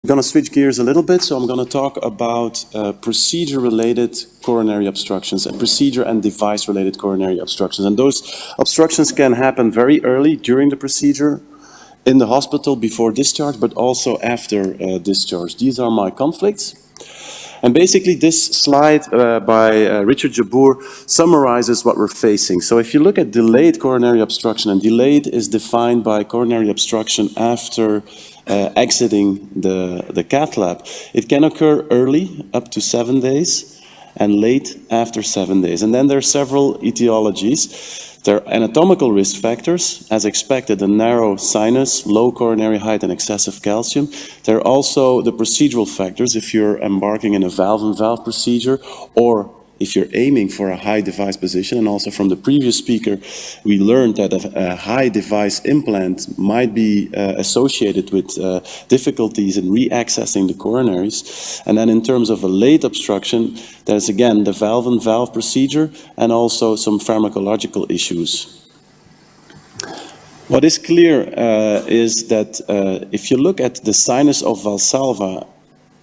I'm going to switch gears a little bit, so I'm going to talk about procedure-related coronary obstructions and procedure and device-related coronary obstructions. And those obstructions can happen very early during the procedure, in the hospital before discharge, but also after discharge. These are my conflicts. And basically this slide by Richard Jabour summarizes what we're facing. So if you look at delayed coronary obstruction, and delayed is defined by coronary obstruction after exiting the cath lab, it can occur early, up to 7 days, and late after 7 days. And then there are several etiologies. There are anatomical risk factors, as expected, a narrow sinus, low coronary height, and excessive calcium. There are also the procedural factors, if you're embarking in a valve-in-valve procedure, or if you're aiming for a high device position. And also from the previous speaker, we learned that a high device implant might be associated with difficulties in re-accessing the coronaries. And then in terms of a late obstruction, there's again the valve-in-valve procedure and also some pharmacological issues. What is clear is that if you look at the sinus of Valsalva,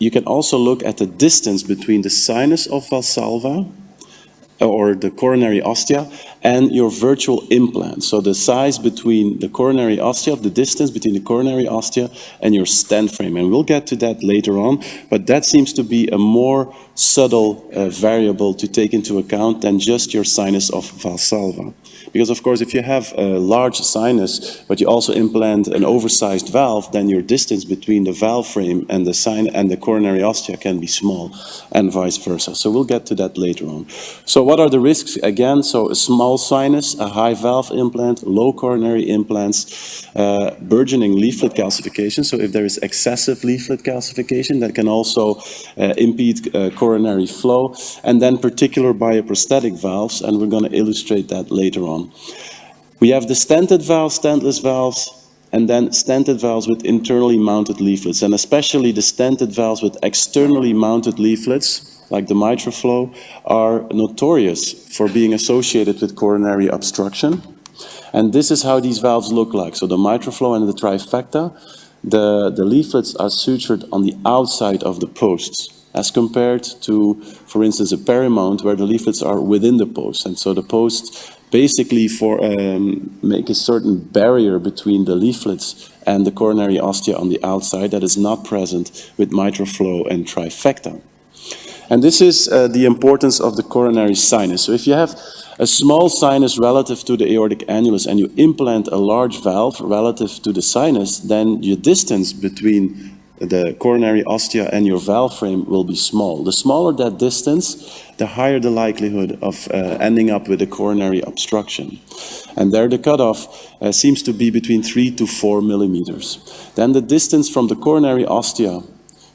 you can also look at the distance between the sinus of Valsalva, or the coronary ostia, and your virtual implant. So the size between the coronary ostia, the distance between the coronary ostia and your stent frame. And we'll get to that later on, but that seems to be a more subtle variable to take into account than just your sinus of Valsalva. Because of course, if you have a large sinus, but you also implant an oversized valve, then your distance between the valve frame and the coronary ostia can be small, and vice versa. So we'll get to that later on. So what are the risks? Again, so a small sinus, a high valve implant, low coronary implants, burgeoning leaflet calcification. So if there is excessive leaflet calcification, that can also impede coronary flow, and then particular bioprosthetic valves, and we're going to illustrate that later on. We have the stented valves, stentless valves, and then stented valves with internally mounted leaflets, and especially the stented valves with externally mounted leaflets, like the mitral flow, are notorious for being associated with coronary obstruction. And this is how these valves look like. So the mitral flow and the trifecta, the leaflets are sutured on the outside of the posts, as compared to, for instance, a perimount where the leaflets are within the post. And so the posts basically make a certain barrier between the leaflets and the coronary ostia on the outside that is not present with mitral flow and trifecta. And this is the importance of the coronary sinus. So if you have a small sinus relative to the aortic annulus and you implant a large valve relative to the sinus, then your distance between the coronary ostia and your valve frame will be small. The smaller that distance, the higher the likelihood of ending up with a coronary obstruction. And there the cutoff seems to be between 3 to 4 millimeters. Then the distance from the coronary ostia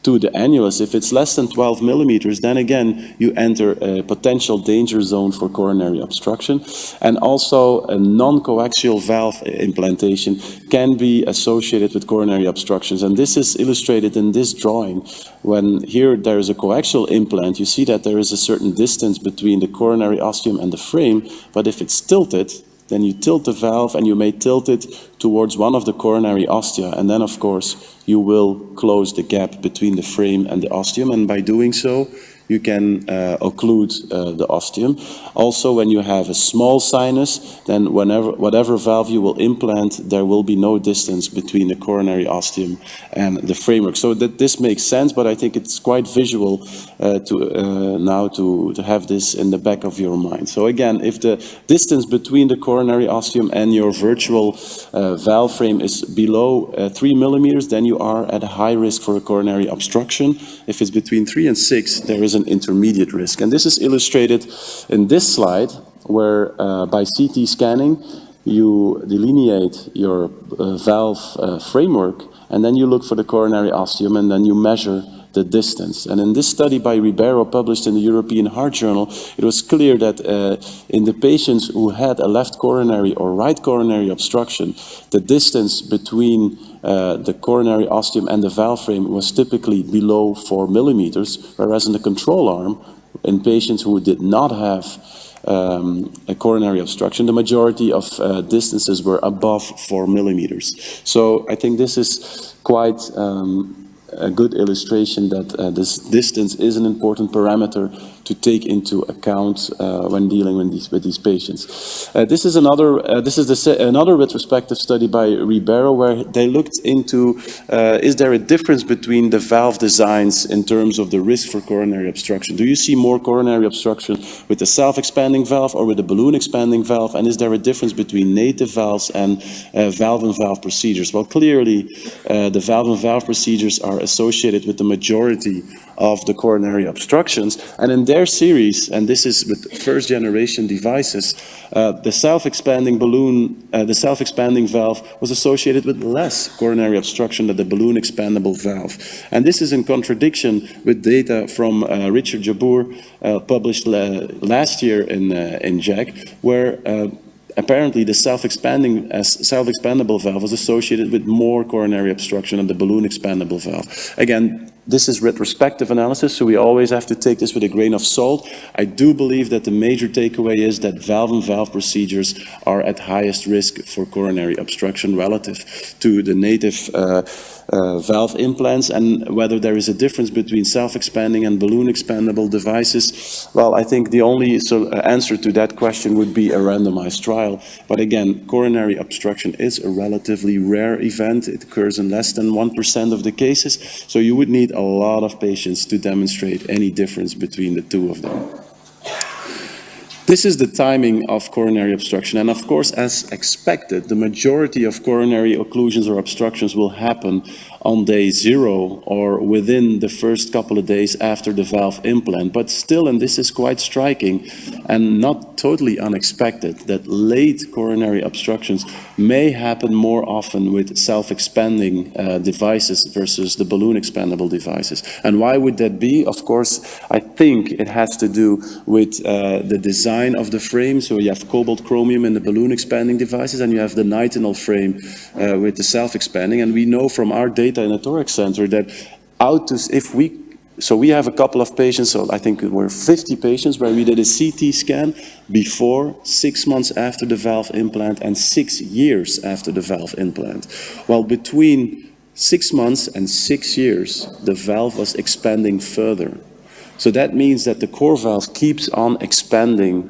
to the annulus, if it's less than 12 millimeters, then again you enter a potential danger zone for coronary obstruction. And also a non-coaxial valve implantation can be associated with coronary obstructions. And this is illustrated in this drawing. When here there is a coaxial implant, you see that there is a certain distance between the coronary ostium and the frame, but if it's tilted, then you tilt the valve and you may tilt it towards one of the coronary ostia, and then of course you will close the gap between the frame and the ostium, and by doing so you can occlude the ostium. Also, when you have a small sinus, then whatever valve you will implant, there will be no distance between the coronary ostium and the framework. So that this makes sense, but I think it's quite visual now to have this in the back of your mind. So again, if the distance between the coronary ostium and your virtual valve frame is below 3 millimeters, then you are at a high risk for a coronary obstruction. If it's between 3 and 6, there is an intermediate risk. And this is illustrated in this slide, where by CT scanning, you delineate your valve framework, and then you look for the coronary ostium, and then you measure the distance. And in this study by Ribeiro, published in the European Heart Journal, it was clear that in the patients who had a left coronary or right coronary obstruction, the distance between the coronary ostium and the valve frame was typically below 4 millimeters, whereas in the control arm, in patients who did not have a coronary obstruction, the majority of distances were above 4 millimeters. So I think this is quite a good illustration that this distance is an important parameter to take into account when dealing with these patients. This is another retrospective study by Ribeiro, where they looked into is there a difference between the valve designs in terms of the risk for coronary obstruction? Do you see more coronary obstruction with the self-expanding valve or with the balloon expanding valve? And is there a difference between native valves and valve-in-valve procedures? Well, clearly the valve-in-valve procedures are associated with the majority of the coronary obstructions. And in their series, and this is with first generation devices, the self-expanding balloon, the self-expanding valve was associated with less coronary obstruction than the balloon expandable valve. And this is in contradiction with data from Richard Jabour, published last year in JACC, where apparently the self-expandable valve was associated with more coronary obstruction than the balloon expandable valve. Again, this is retrospective analysis, so we always have to take this with a grain of salt. I do believe that the major takeaway is that valve-in-valve procedures are at highest risk for coronary obstruction relative to the native valve implants, and whether there is a difference between self-expanding and balloon expandable devices. Well, I think the only answer to that question would be a randomized trial. But again, coronary obstruction is a relatively rare event. It occurs in less than 1% of the cases, so you would need a lot of patients to demonstrate any difference between the two of them. This is the timing of coronary obstruction, and of course, as expected, the majority of coronary occlusions or obstructions will happen on day 0 or within the first couple of days after the valve implant. But still, and this is quite striking and not totally unexpected, that late coronary obstructions may happen more often with self-expanding devices versus the balloon expandable devices. And why would that be? Of course, I think it has to do with the design of the frame. So you have cobalt chromium in the balloon expanding devices, and you have the nitinol frame with the self-expanding. And we know from our data in the Thorax Center that so we have a couple of patients, so I think we're 50 patients, where we did a CT scan before, 6 months after the valve implant, and 6 years after the valve implant. Well, between 6 months and 6 years, the valve was expanding further. So that means that the core valve keeps on expanding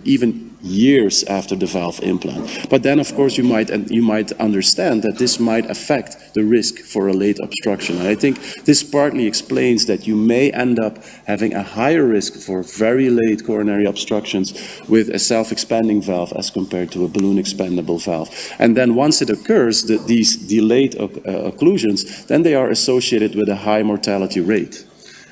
even years after the valve implant. But then, of course, you might understand that this might affect the risk for a late obstruction. And I think this partly explains that you may end up having a higher risk for very late coronary obstructions with a self-expanding valve as compared to a balloon expandable valve. And then once it occurs, these delayed occlusions, then they are associated with a high mortality rate.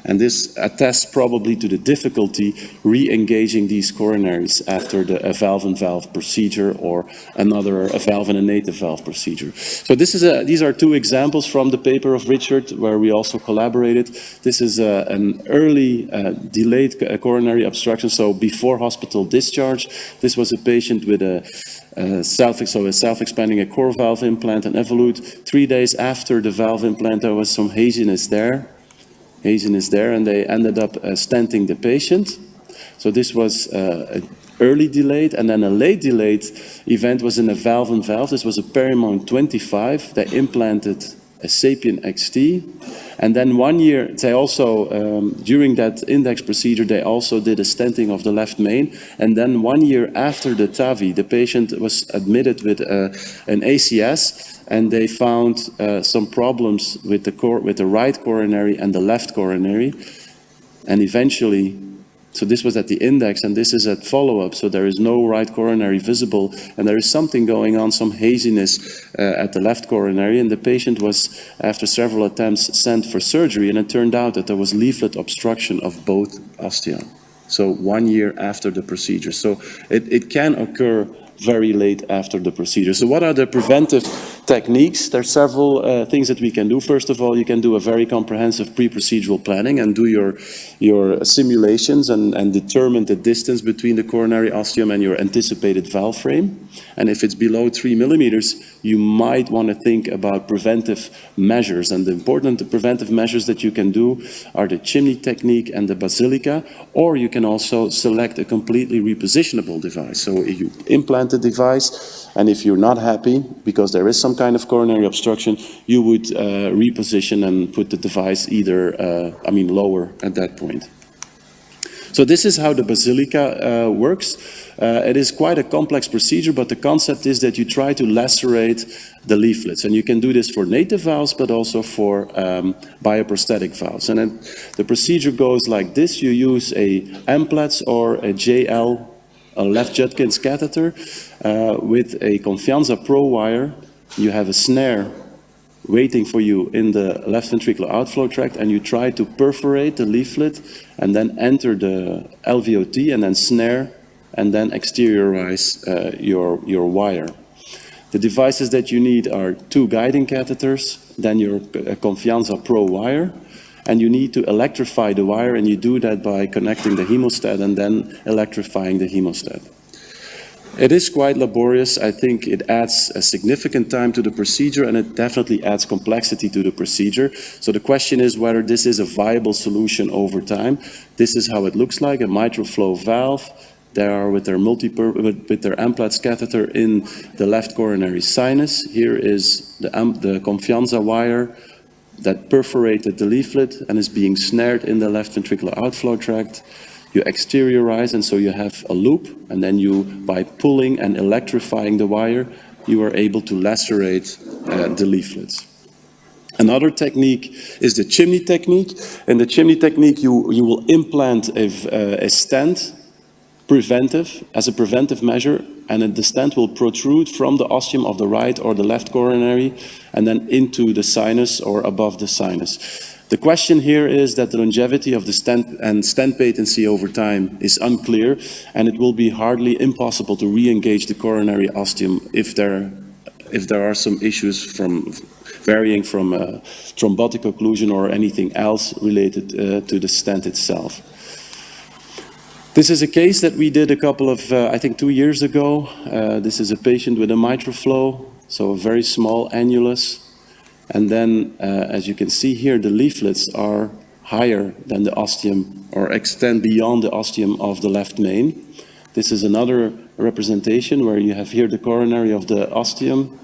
And this attests probably to the difficulty re-engaging these coronaries after a valve-in-valve procedure or a valve-in-a-native valve procedure. So these are two examples from the paper of Richard, where we also collaborated. This is an early delayed coronary obstruction, so before hospital discharge. This was a patient with a self-expanding core valve implant and evolute. 3 days after the valve implant, there was some haziness there. And they ended up stenting the patient. So this was early delayed, and then a late delayed event was in a valve-in-valve. This was a Paramount 25. They implanted a Sapien XT. And then 1 year, they also, during that index procedure, they also did a stenting of the left main. And then 1 year after the TAVI, the patient was admitted with an ACS, and they found some problems with the right coronary and the left coronary. And eventually, so this was at the index, and this is at follow-up, so there is no right coronary visible, and there is something going on, some haziness at the left coronary, and the patient was, after several attempts, sent for surgery, and it turned out that there was leaflet obstruction of both ostia. So 1 year after the procedure. So it can occur very late after the procedure. So what are the preventive techniques? There are several things that we can do. First of all, you can do a very comprehensive pre-procedural planning and do your simulations and determine the distance between the coronary ostium and your anticipated valve frame. And if it's below 3 millimeters, you might want to think about preventive measures. And the important preventive measures that you can do are the chimney technique and the basilica, or you can also select a completely repositionable device. So you implant the device, and if you're not happy, because there is some some kind of coronary obstruction, you would reposition and put the device either, lower at that point. So this is how the basilica works. It is quite a complex procedure, but the concept is that you try to lacerate the leaflets. And you can do this for native valves, but also for bioprosthetic valves. And then the procedure goes like this. You use a Amplatz or a JL, a left Judkins catheter, with a Confianza Pro wire. You have a snare waiting for you in the left ventricular outflow tract, and you try to perforate the leaflet and then enter the LVOT and then snare and then exteriorize your wire. The devices that you need are 2 guiding catheters, then your Confianza Pro wire, and you need to electrify the wire, and you do that by connecting the hemostat and then electrifying the hemostat. It is quite laborious. I think it adds a significant time to the procedure, and it definitely adds complexity to the procedure. So the question is whether this is a viable solution over time. This is how it looks like, a mitral flow valve. They are with their Amplatz catheter in the left coronary sinus. Here is the Confianza wire that perforated the leaflet and is being snared in the left ventricular outflow tract. You exteriorize, and so you have a loop, and then you, by pulling and electrifying the wire, you are able to lacerate the leaflets. Another technique is the chimney technique. In the chimney technique, you will implant a stent as a preventive measure, and the stent will protrude from the ostium of the right or the left coronary and then into the sinus or above the sinus. The question here is that the longevity of the stent and stent patency over time is unclear, and it will be hardly impossible to re-engage the coronary ostium if there are some issues varying from thrombotic occlusion or anything else related to the stent itself. This is a case that we did a couple of, I think 2 years ago. This is a patient with a mitral flow, so a very small annulus. And then, as you can see here, the leaflets are higher than the ostium or extend beyond the ostium of the left main. This is another representation where you have here the coronary of the ostium,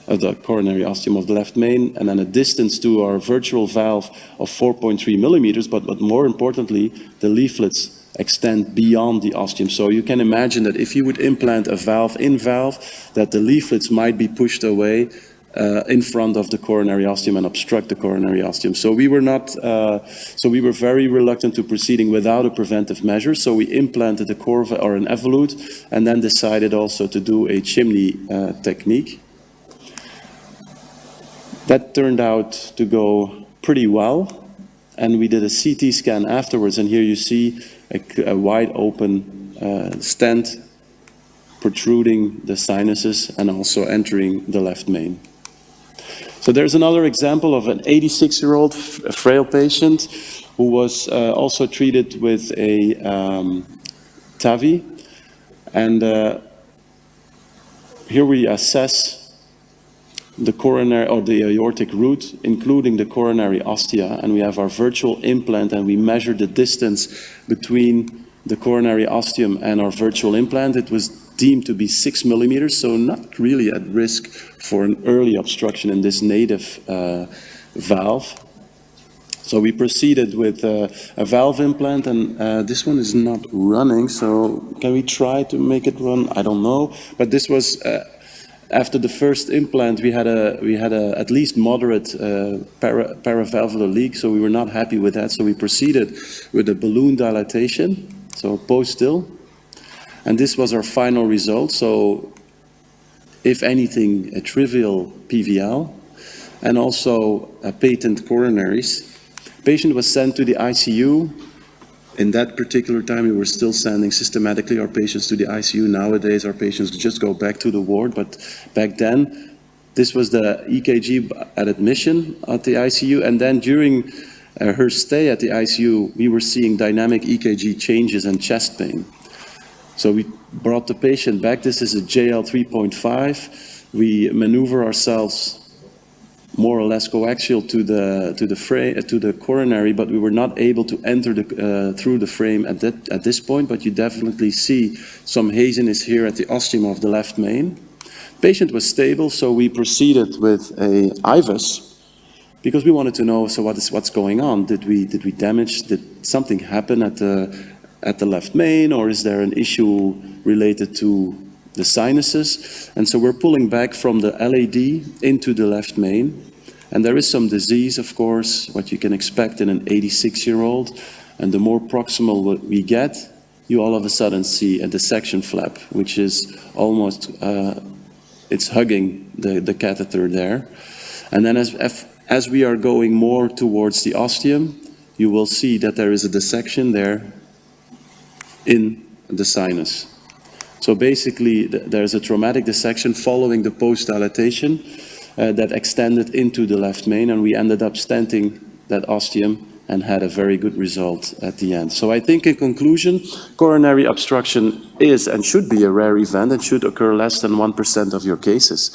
of the left main, and then a distance to our virtual valve of 4.3 millimeters. But more importantly, the leaflets extend beyond the ostium. So you can imagine that if you would implant a valve-in-valve, that the leaflets might be pushed away in front of the coronary ostium and obstruct the coronary ostium. So we were very reluctant to proceeding without a preventive measure. So we implanted a Corva or an Evolut, and then decided also to do a chimney technique. That turned out to go pretty well, and we did a CT scan afterwards, and here you see a wide open stent protruding the sinuses and also entering the left main. So there's another example of an 86-year-old frail patient who was also treated with a TAVI, and here we assess the coronary or the aortic root, including the coronary ostia, and we have our virtual implant, and we measure the distance between the coronary ostium and our virtual implant. It was deemed to be 6 millimeters, so not really at risk for an early obstruction in this native valve. So we proceeded with a valve implant, and this one is not running, so can we try to make it run? I don't know, but this was after the first implant, we had a at least moderate paravalvular leak, so we were not happy with that. So we proceeded with a balloon dilatation, so post-TIL, and this was our final result. So, if anything, a trivial PVL, and also a patent coronaries. Patient was sent to the ICU. In that particular time, we were still sending systematically our patients to the ICU. Nowadays, our patients just go back to the ward, but back then, this was the EKG at admission at the ICU, and then during her stay at the ICU, we were seeing dynamic EKG changes and chest pain. So we brought the patient back. This is a JL 3.5. We maneuver ourselves more or less coaxial to the coronary, but we were not able to enter through the frame at this point. But you definitely see some haziness here at the ostium of the left main. Patient was stable, so we proceeded with a IVUS because we wanted to know, so what's going on? Did we damage? Did something happen at the left main, or is there an issue related to the sinuses? And so we're pulling back from the LAD into the left main. And there is some disease, of course, what you can expect in an 86-year-old. And the more proximal we get, you all of a sudden see a dissection flap, which is almost, it's hugging the catheter there. And then as we are going more towards the ostium, you will see that there is a dissection there in the sinus. So basically, there's a traumatic dissection following the post-dilatation that extended into the left main, and we ended up stenting that ostium and had a very good result at the end. So I think in conclusion, coronary obstruction is and should be a rare event and should occur less than 1% of your cases.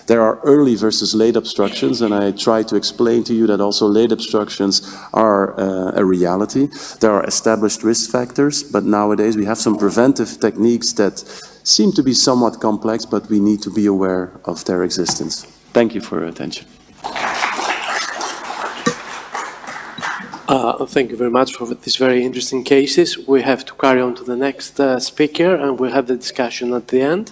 There are early versus late obstructions, and I try to explain to you that also late obstructions are a reality. There are established risk factors, but nowadays we have some preventive techniques that seem to be somewhat complex, but we need to be aware of their existence. Thank you for your attention. Thank you very much for these very interesting cases. We have to carry on to the next speaker, and we'll have the discussion at the end.